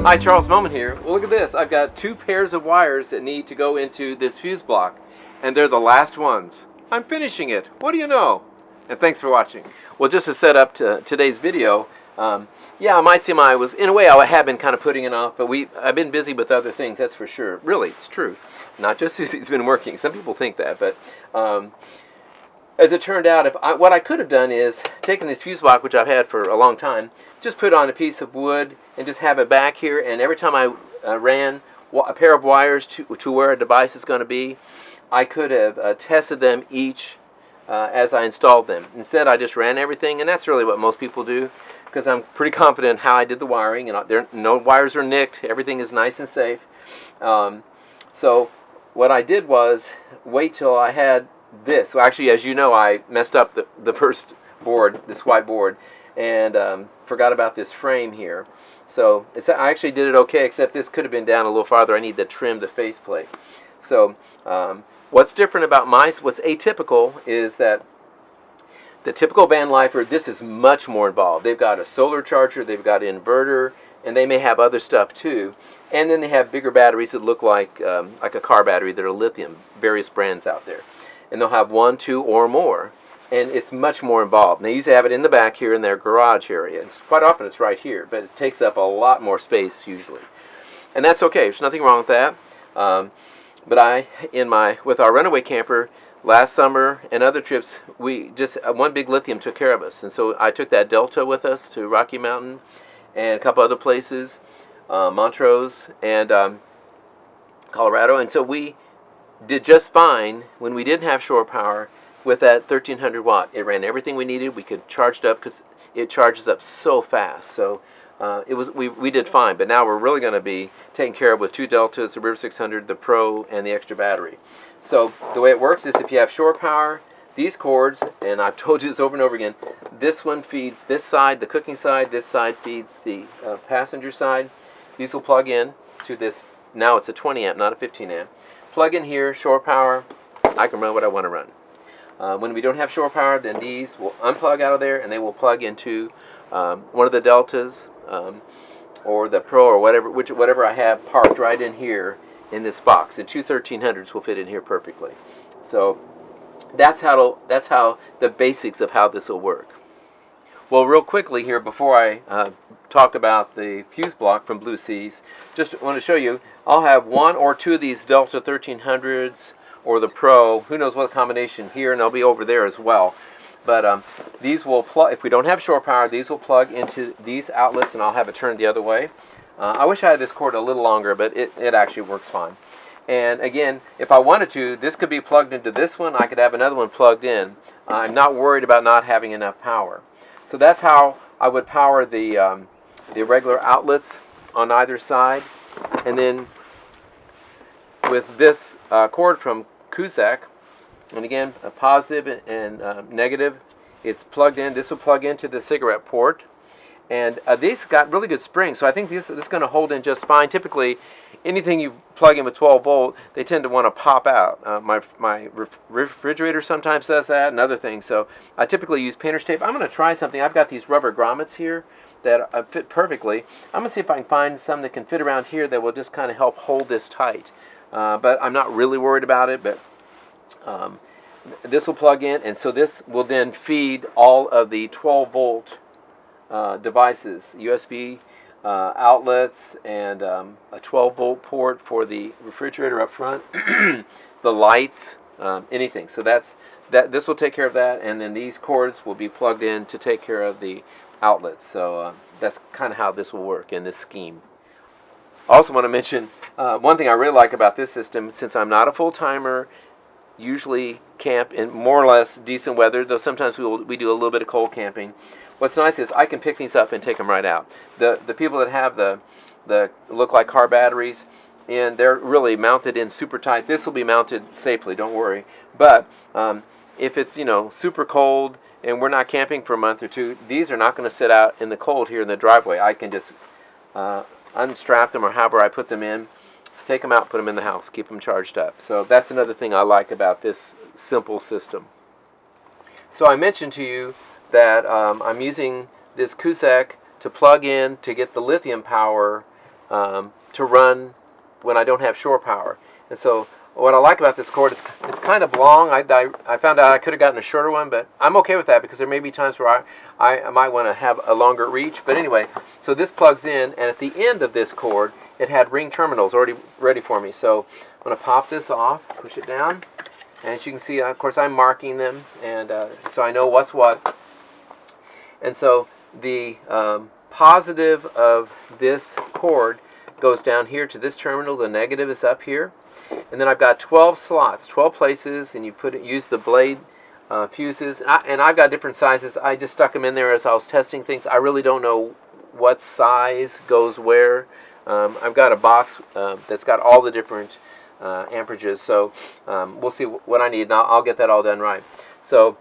Hi, Charles, Moman here. Well, look at this. I've got two pairs of wires that need to go into this fuse block, and they're the last ones. I'm finishing it. What do you know? And thanks for watching. Well, just to set up to today's video, yeah, I might seem I was, in a way, I have been kind of putting it off, but I've been busy with other things, that's for sure. Really, it's true. Not just Susie's been working. Some people think that, but as it turned out, what I could have done is taken this fuse block, which I've had for a long time, just put it on a piece of wood and just have it back here, and every time I ran a pair of wires to where a device is going to be, I could have tested them each as I installed them. Instead, I just ran everything, and that's really what most people do, because I'm pretty confident how I did the wiring, and no wires are nicked. Everything is nice and safe. So what I did was wait till I had this. So actually, as you know, I messed up the first board, this white board, and forgot about this frame here. So I actually did it okay, except this could have been down a little farther. I need to trim the faceplate. So what's different about what's atypical is that the typical van lifer, this is much more involved. They've got a solar charger, they've got an inverter, and they may have other stuff too. And then they have bigger batteries that look like a car battery that are lithium, various brands out there. And they'll have one, two, or more. And it's much more involved. And they usually have it in the back here in their garage area. And quite often it's right here, but it takes up a lot more space usually. And that's okay. There's nothing wrong with that. But with our runaway camper last summer and other trips, we just one big lithium took care of us. And so I took that Delta with us to Rocky Mountain and a couple other places, Montrose and Colorado. And so we did just fine when we didn't have shore power with that 1300 watt. It ran everything we needed. We could charge it up because it charges up so fast. So we did fine. But now we're really going to be taken care of with two Deltas, the River 600, the Pro, and the extra battery. So the way it works is if you have shore power, these cords, and I've told you this over and over again, this one feeds this side, the cooking side, this side feeds the passenger side. These will plug in to this. Now it's a 20 amp, not a 15 amp. Plug in here, shore power, I can run what I want to run. When we don't have shore power, then these will unplug out of there and they will plug into one of the Deltas or the Pro or whatever I have parked right in here in this box. And two 1300s will fit in here perfectly. So that's how the basics of how this will work. Well, real quickly here before I talk about the fuse block from Blue Seas, just want to show you, I'll have one or two of these Delta 1300s or the Pro, who knows what combination here, and they'll be over there as well. But these will plug, if we don't have shore power, these will plug into these outlets, and I'll have it turned the other way. I wish I had this cord a little longer, but it actually works fine. And again, if I wanted to, this could be plugged into this one. I could have another one plugged in. I'm not worried about not having enough power. So that's how I would power the regular outlets on either side. And then with this cord from Cusack, and again, a positive and negative, it's plugged in. This will plug into the cigarette port. And these got really good springs, so I think this is going to hold in just fine. Typically, anything you plug in with 12 volt, they tend to want to pop out. My refrigerator sometimes does that, and other things. So I typically use painter's tape. I'm going to try something. I've got these rubber grommets here that fit perfectly. I'm going to see if I can find some that can fit around here that will just kind of help hold this tight. But I'm not really worried about it. But this will plug in, and so this will then feed all of the 12 volt devices, USB outlets, and a 12 volt port for the refrigerator up front, the lights, anything. So this will take care of that, and then these cords will be plugged in to take care of the outlets. So that's kind of how this will work in this scheme. I also want to mention one thing I really like about this system, since I'm not a full-timer, usually camp in more or less decent weather, though sometimes we do a little bit of cold camping. What's nice is I can pick these up and take them right out. The people that have the look like car batteries, and they're really mounted in super tight. This will be mounted safely, don't worry. But if it's super cold and we're not camping for a month or two, these are not going to sit out in the cold here in the driveway. I can just unstrap them or however I put them in, take them out, put them in the house, keep them charged up. So that's another thing I like about this simple system. So I mentioned to you that I'm using this Cusack to plug in to get the lithium power to run when I don't have shore power. And so what I like about this cord is it's kind of long. I found out I could have gotten a shorter one, but I'm okay with that because there may be times where I might want to have a longer reach. But anyway, so this plugs in, and at the end of this cord, it had ring terminals already ready for me. So I'm going to pop this off, push it down, and as you can see, of course, I'm marking them, and so I know what's what. And so the positive of this cord goes down here to this terminal. The negative is up here. And then I've got 12 slots, 12 places, and you use the blade fuses. And I've got different sizes. I just stuck them in there as I was testing things. I really don't know what size goes where. I've got a box that's got all the different amperages, so we'll see what I need, and I'll get that all done right. So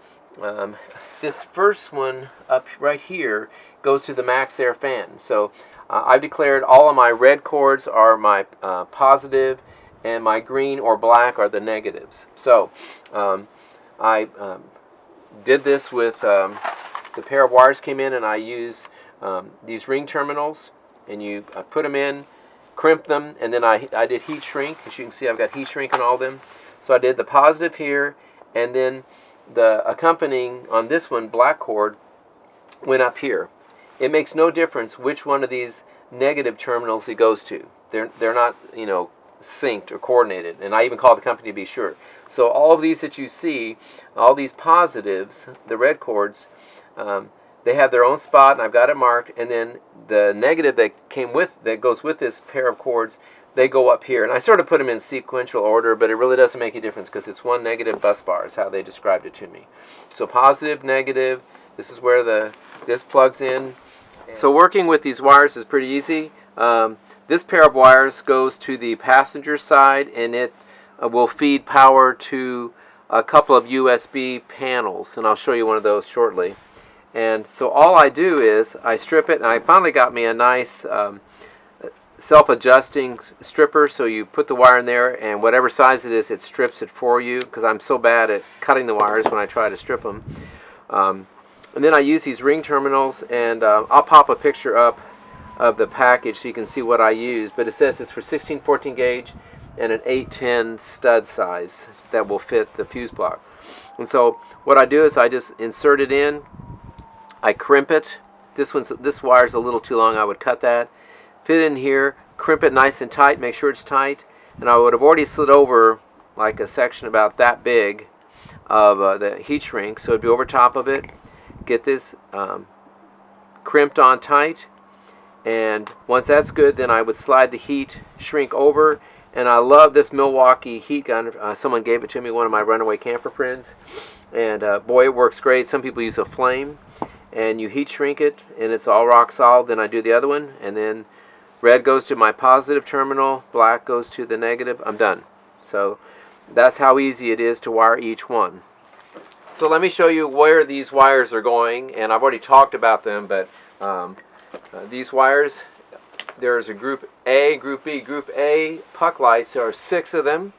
this first one up right here goes to the max air fan. So I've declared all of my red cords are my positive, and my green or black are the negatives. So I did this with the pair of wires came in, and I used these ring terminals, and I put them in, crimp them, and then I did heat shrink. As you can see, I've got heat shrink on all of them. So I did the positive here, and then the accompanying on this one, black cord, went up here. It makes no difference which one of these negative terminals it goes to. They're not, synced or coordinated, and I even called the company to be sure. So all of these that you see, all these positives, the red cords, they have their own spot, and I've got it marked, and then the negative that goes with this pair of cords, they go up here. And I sort of put them in sequential order, but it really doesn't make a difference because it's one negative bus bar is how they described it to me. So positive, negative, this is where this plugs in. So working with these wires is pretty easy. This pair of wires goes to the passenger side, and it will feed power to a couple of USB panels, and I'll show you one of those shortly. And so all I do is I strip it, and I finally got me a nice self-adjusting stripper. So you put the wire in there, and whatever size it is, it strips it for you, because I'm so bad at cutting the wires when I try to strip them. And then I use these ring terminals, and I'll pop a picture up of the package so you can see what I use, but it says it's for 16-14 gauge and an 810 stud size that will fit the fuse block. And so what I do is I just insert it in, I crimp it. This wire's a little too long, I would cut that. Fit in here, crimp it nice and tight, make sure it's tight, and I would have already slid over like a section about that big of the heat shrink, so it'd be over top of it. Get this crimped on tight. And once that's good, then I would slide the heat shrink over. And I love this Milwaukee heat gun. Someone gave it to me, one of my runaway camper friends. And boy, it works great. Some people use a flame. And you heat shrink it, and it's all rock solid. Then I do the other one. And then red goes to my positive terminal. Black goes to the negative. I'm done. So that's how easy it is to wire each one. So let me show you where these wires are going. And I've already talked about them, but these wires, there's a group A, group B. Group A puck lights, there are 6 of them,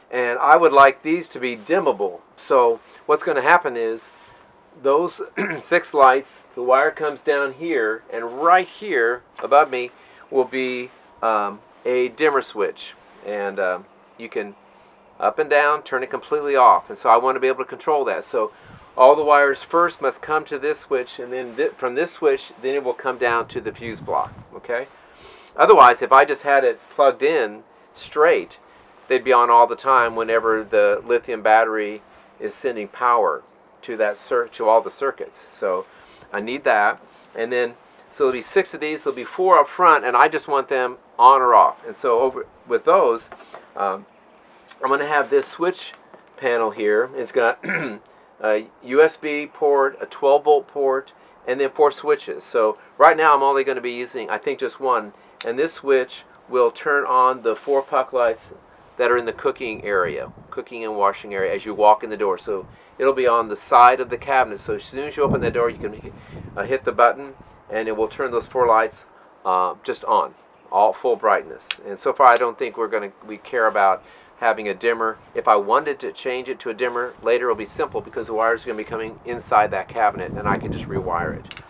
and I would like these to be dimmable. So what's going to happen is those 6 lights, the wire comes down here, and right here above me will be a dimmer switch, and you can up and down turn it completely off, and so I want to be able to control that. So all the wires first must come to this switch, and then from this switch, then it will come down to the fuse block, okay? Otherwise, if I just had it plugged in straight, they'd be on all the time whenever the lithium battery is sending power to to all the circuits. So I need that, and then so there'll be 6 of these. There'll be 4 up front, and I just want them on or off. And so with those, I'm going to have this switch panel here. It's got a USB port, a 12-volt port, and then 4 switches. So right now I'm only going to be using, I think, just one. And this switch will turn on the 4 puck lights that are in the cooking area, cooking and washing area, as you walk in the door. So it'll be on the side of the cabinet. So as soon as you open the door, you can hit the button, and it will turn those 4 lights just on, all full brightness. And so far, I don't think we care about having a dimmer. If I wanted to change it to a dimmer later, it'll be simple because the wires are going to be coming inside that cabinet, and I can just rewire it.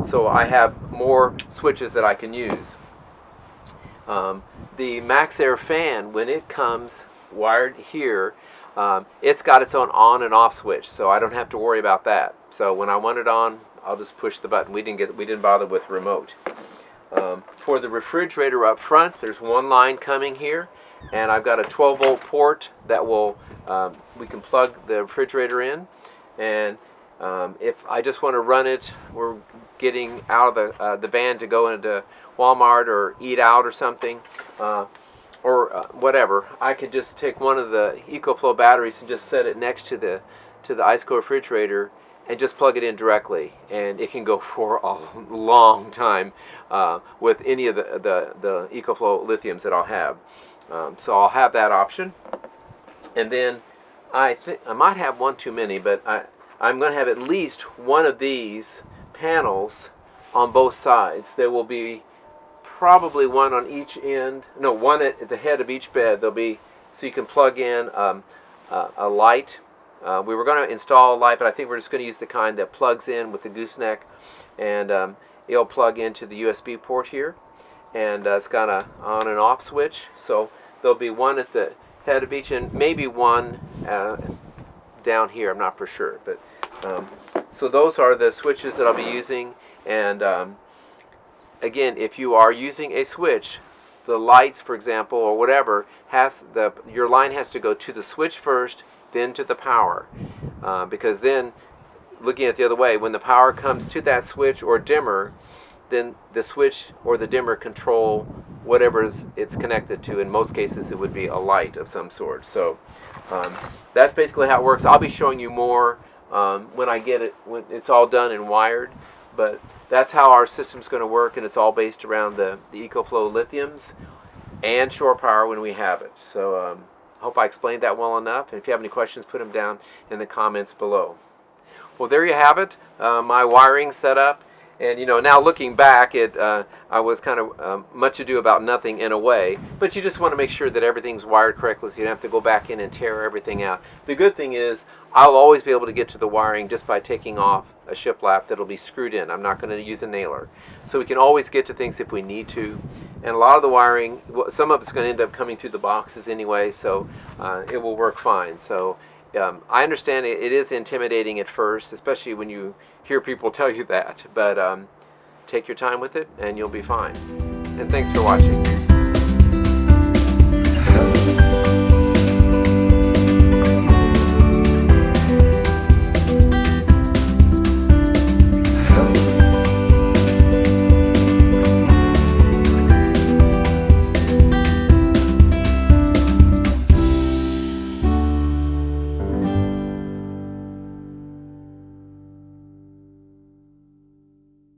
So I have more switches that I can use. The Max Air fan, when it comes wired here, it's got its own on and off switch, so I don't have to worry about that. So when I want it on, I'll just push the button. We didn't bother with remote. For the refrigerator up front, there's one line coming here, and I've got a 12-volt port that will we can plug the refrigerator in. And if I just want to run it, we're getting out of the van to go into Walmart or eat out or something, or whatever, I could just take one of the Ecoflow batteries and just set it next to the ice cold refrigerator and just plug it in directly, and it can go for a long time with any of the Ecoflow lithiums that I'll have. So I'll have that option, and then I think I might have one too many, but I'm going to have at least one of these panels on both sides. There will be probably one on each end, no, one at the head of each bed. There'll be, so you can plug in a light. We were going to install a light, but I think we're just going to use the kind that plugs in with the gooseneck, and it'll plug into the USB port here, and it's got a on and off switch. So there'll be one at the head of each, and maybe one down here. I'm not for sure, but so those are the switches that I'll be using. And again, if you are using a switch, the lights, for example, or whatever, your line has to go to the switch first, then to the power, because then, looking at the other way, when the power comes to that switch or dimmer, then the switch or the dimmer control whatever it's connected to. In most cases, it would be a light of some sort. So that's basically how it works. I'll be showing you more when I get it, when it's all done and wired, but that's how our system's going to work, and it's all based around the Ecoflow lithiums and shore power when we have it. So hope I explained that well enough, and if you have any questions, put them down in the comments below. Well, there you have it, my wiring setup. And now looking back, I was kind of much ado about nothing in a way, but you just want to make sure that everything's wired correctly, so you don't have to go back in and tear everything out. The good thing is I'll always be able to get to the wiring just by taking off a shiplap that'll be screwed in. I'm not going to use a nailer, so we can always get to things if we need to. And a lot of the wiring, some of it's going to end up coming through the boxes anyway, so it will work fine. So I understand it is intimidating at first, especially when you hear people tell you that, but take your time with it and you'll be fine. And thanks for watching.